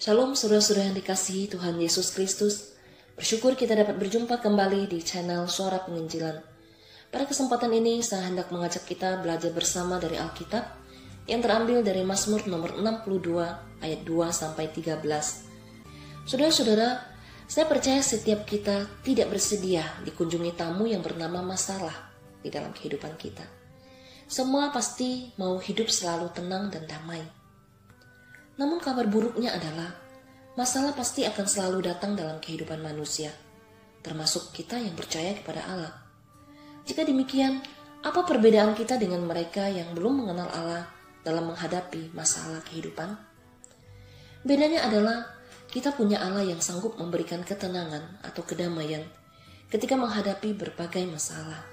Shalom saudara-saudara yang dikasihi Tuhan Yesus Kristus. Bersyukur kita dapat berjumpa kembali di channel Suara Penginjilan. Pada kesempatan ini saya hendak mengajak kita belajar bersama dari Alkitab yang terambil dari Mazmur nomor 62 ayat 2-13. Saudara-saudara, saya percaya setiap kita tidak bersedia dikunjungi tamu yang bernama masalah di dalam kehidupan kita. Semua pasti mau hidup selalu tenang dan damai. Namun kabar buruknya adalah masalah pasti akan selalu datang dalam kehidupan manusia, termasuk kita yang percaya kepada Allah. Jika demikian, apa perbedaan kita dengan mereka yang belum mengenal Allah dalam menghadapi masalah kehidupan? Bedanya adalah kita punya Allah yang sanggup memberikan ketenangan atau kedamaian ketika menghadapi berbagai masalah.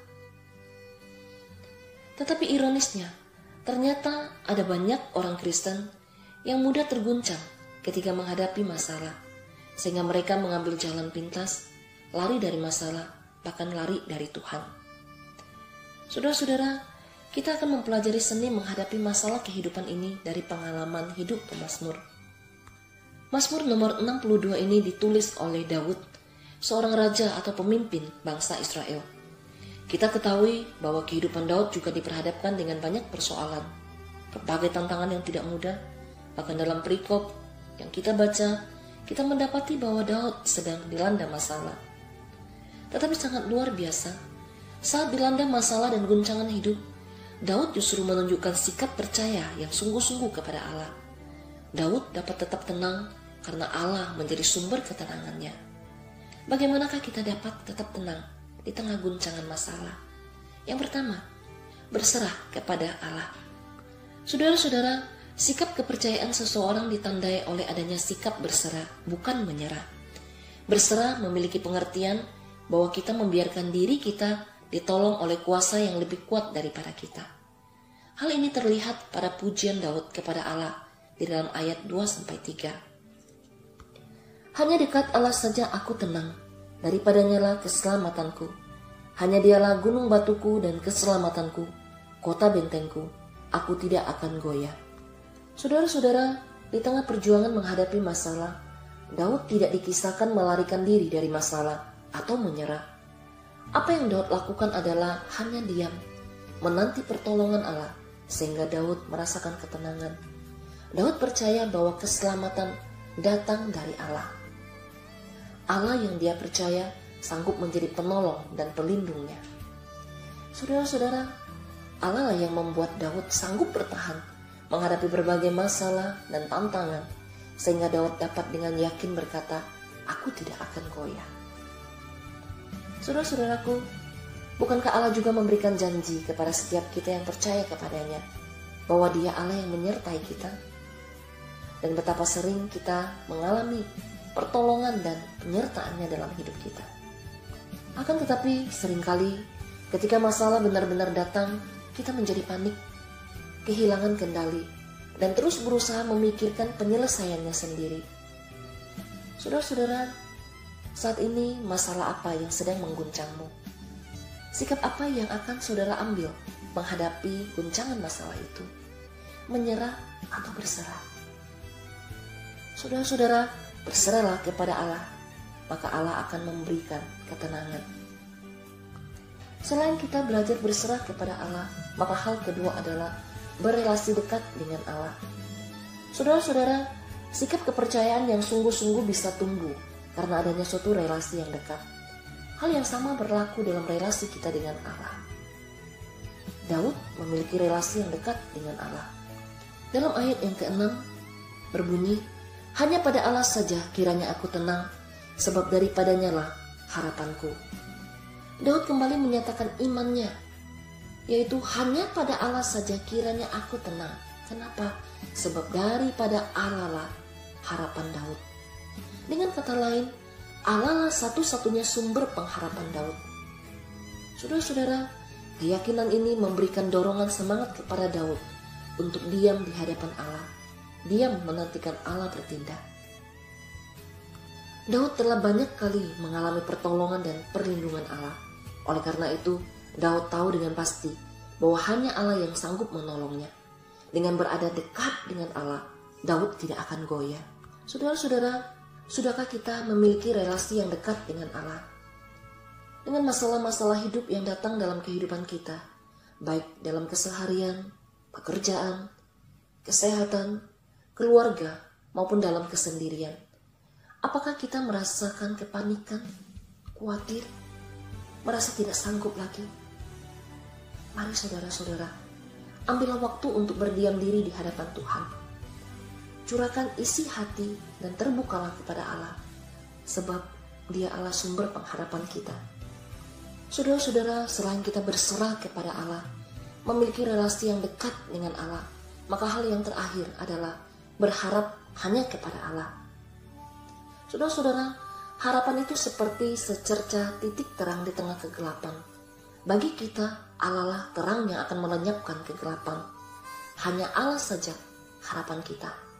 Tetapi ironisnya, ternyata ada banyak orang Kristen yang mudah terguncang ketika menghadapi masalah, sehingga mereka mengambil jalan pintas, lari dari masalah, bahkan lari dari Tuhan. Saudara-saudara, kita akan mempelajari seni menghadapi masalah kehidupan ini dari pengalaman hidup pemazmur. Mazmur nomor 62 ini ditulis oleh Daud, seorang raja atau pemimpin bangsa Israel. Kita ketahui bahwa kehidupan Daud juga diperhadapkan dengan banyak persoalan, berbagai tantangan yang tidak mudah. Bahkan dalam perikop yang kita baca, kita mendapati bahwa Daud sedang dilanda masalah. Tetapi sangat luar biasa, saat dilanda masalah dan guncangan hidup, Daud justru menunjukkan sikap percaya yang sungguh-sungguh kepada Allah. Daud dapat tetap tenang karena Allah menjadi sumber ketenangannya. Bagaimanakah kita dapat tetap tenang di tengah guncangan masalah? Yang pertama, berserah kepada Allah. Saudara-saudara, sikap kepercayaan seseorang ditandai oleh adanya sikap berserah, bukan menyerah. Berserah memiliki pengertian bahwa kita membiarkan diri kita ditolong oleh kuasa yang lebih kuat daripada kita. Hal ini terlihat pada pujian Daud kepada Allah di dalam ayat 2-3. Hanya dekat Allah saja aku tenang, daripadanya lah keselamatanku. Hanya dialah gunung batuku dan keselamatanku, kota bentengku, aku tidak akan goyah. Saudara-saudara, di tengah perjuangan menghadapi masalah, Daud tidak dikisahkan melarikan diri dari masalah atau menyerah. Apa yang Daud lakukan adalah hanya diam, menanti pertolongan Allah, sehingga Daud merasakan ketenangan. Daud percaya bahwa keselamatan datang dari Allah. Allah yang dia percaya sanggup menjadi penolong dan pelindungnya. Saudara-saudara, Allah lah yang membuat Daud sanggup bertahan menghadapi berbagai masalah dan tantangan, sehingga Daud dapat dengan yakin berkata, aku tidak akan goyah. Saudara-saudaraku, bukankah Allah juga memberikan janji kepada setiap kita yang percaya kepadanya, bahwa Dia Allah yang menyertai kita? Dan betapa sering kita mengalami pertolongan dan penyertaannya dalam hidup kita. Akan tetapi seringkali ketika masalah benar-benar datang, kita menjadi panik, kehilangan kendali, dan terus berusaha memikirkan penyelesaiannya sendiri. Saudara-saudara, saat ini masalah apa yang sedang mengguncangmu? Sikap apa yang akan saudara ambil menghadapi guncangan masalah itu? Menyerah atau berserah? Saudara-saudara, berserahlah kepada Allah, maka Allah akan memberikan ketenangan. Selain kita belajar berserah kepada Allah, maka hal kedua adalah berrelasi dekat dengan Allah. Saudara-saudara, sikap kepercayaan yang sungguh-sungguh bisa tumbuh karena adanya suatu relasi yang dekat. Hal yang sama berlaku dalam relasi kita dengan Allah. Daud memiliki relasi yang dekat dengan Allah. Dalam ayat yang ke-6 berbunyi, hanya pada Allah saja kiranya aku tenang, sebab daripadanya lah harapanku. Daud kembali menyatakan imannya, yaitu hanya pada Allah saja kiranya aku tenang. Kenapa? Sebab daripada Allah lah harapan Daud. Dengan kata lain, Allah lah satu-satunya sumber pengharapan Daud. Saudara-saudara, keyakinan ini memberikan dorongan semangat kepada Daud untuk diam di hadapan Allah, diam menantikan Allah bertindak. Daud telah banyak kali mengalami pertolongan dan perlindungan Allah. Oleh karena itu, Daud tahu dengan pasti bahwa hanya Allah yang sanggup menolongnya. Dengan berada dekat dengan Allah, Daud tidak akan goyah. Saudara-saudara, sudahkah kita memiliki relasi yang dekat dengan Allah? Dengan masalah-masalah hidup yang datang dalam kehidupan kita, baik dalam keseharian, pekerjaan, kesehatan, keluarga, maupun dalam kesendirian. Apakah kita merasakan kepanikan, khawatir, merasa tidak sanggup lagi? Mari saudara-saudara, ambillah waktu untuk berdiam diri di hadapan Tuhan. Curahkan isi hati dan terbukalah kepada Allah, sebab Dia Allah sumber pengharapan kita. Saudara-saudara, selain kita berserah kepada Allah, memiliki relasi yang dekat dengan Allah, maka hal yang terakhir adalah berharap hanya kepada Allah. Saudara-saudara, harapan itu seperti secerca titik terang di tengah kegelapan. Bagi kita, Allah lah terang yang akan melenyapkan kegelapan. Hanya Allah saja harapan kita.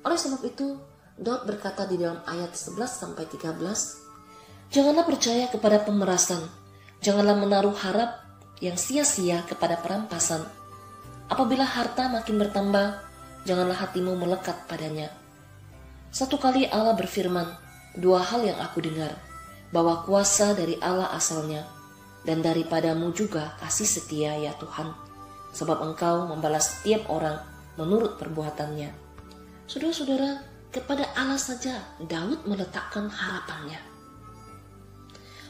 Oleh sebab itu, Daud berkata di dalam ayat 11-13, "Janganlah percaya kepada pemerasan, janganlah menaruh harap yang sia-sia kepada perampasan. Apabila harta makin bertambah, janganlah hatimu melekat padanya." Satu kali Allah berfirman, "Dua hal yang aku dengar, bahwa kuasa dari Allah asalnya, dan daripadamu juga kasih setia ya Tuhan, sebab Engkau membalas setiap orang menurut perbuatannya." Saudara-saudara, kepada Allah saja Daud meletakkan harapannya.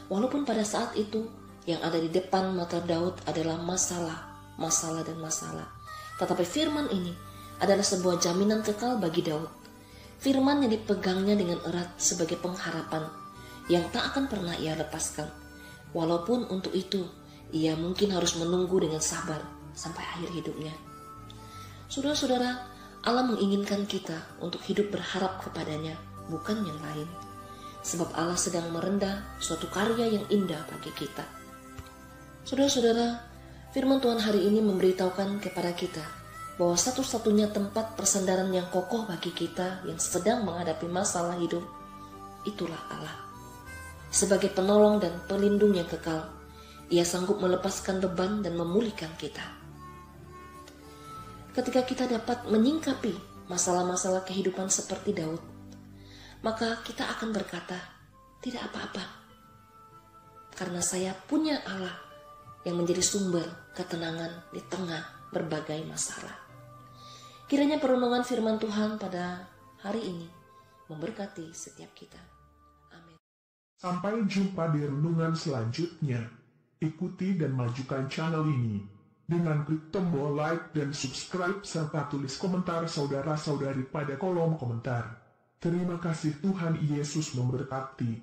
Walaupun pada saat itu yang ada di depan mata Daud adalah masalah dan masalah. Tetapi firman ini adalah sebuah jaminan kekal bagi Daud. Firman yang dipegangnya dengan erat sebagai pengharapan yang tak akan pernah ia lepaskan. Walaupun untuk itu ia mungkin harus menunggu dengan sabar sampai akhir hidupnya. Saudara-saudara, Allah menginginkan kita untuk hidup berharap kepadanya, bukan yang lain. Sebab Allah sedang merendah suatu karya yang indah bagi kita. Saudara-saudara, firman Tuhan hari ini memberitahukan kepada kita bahwa satu-satunya tempat persandaran yang kokoh bagi kita yang sedang menghadapi masalah hidup, itulah Allah. Sebagai penolong dan pelindung yang kekal, Ia sanggup melepaskan beban dan memulihkan kita. Ketika kita dapat menyingkapi masalah-masalah kehidupan seperti Daud, maka kita akan berkata, "Tidak apa-apa, karena saya punya Allah yang menjadi sumber ketenangan di tengah berbagai masalah." Kiranya perenungan firman Tuhan pada hari ini memberkati setiap kita. Amin. Sampai jumpa di renungan selanjutnya. Ikuti dan majukan channel ini dengan klik tombol like dan subscribe serta tulis komentar saudara-saudari pada kolom komentar. Terima kasih, Tuhan Yesus memberkati.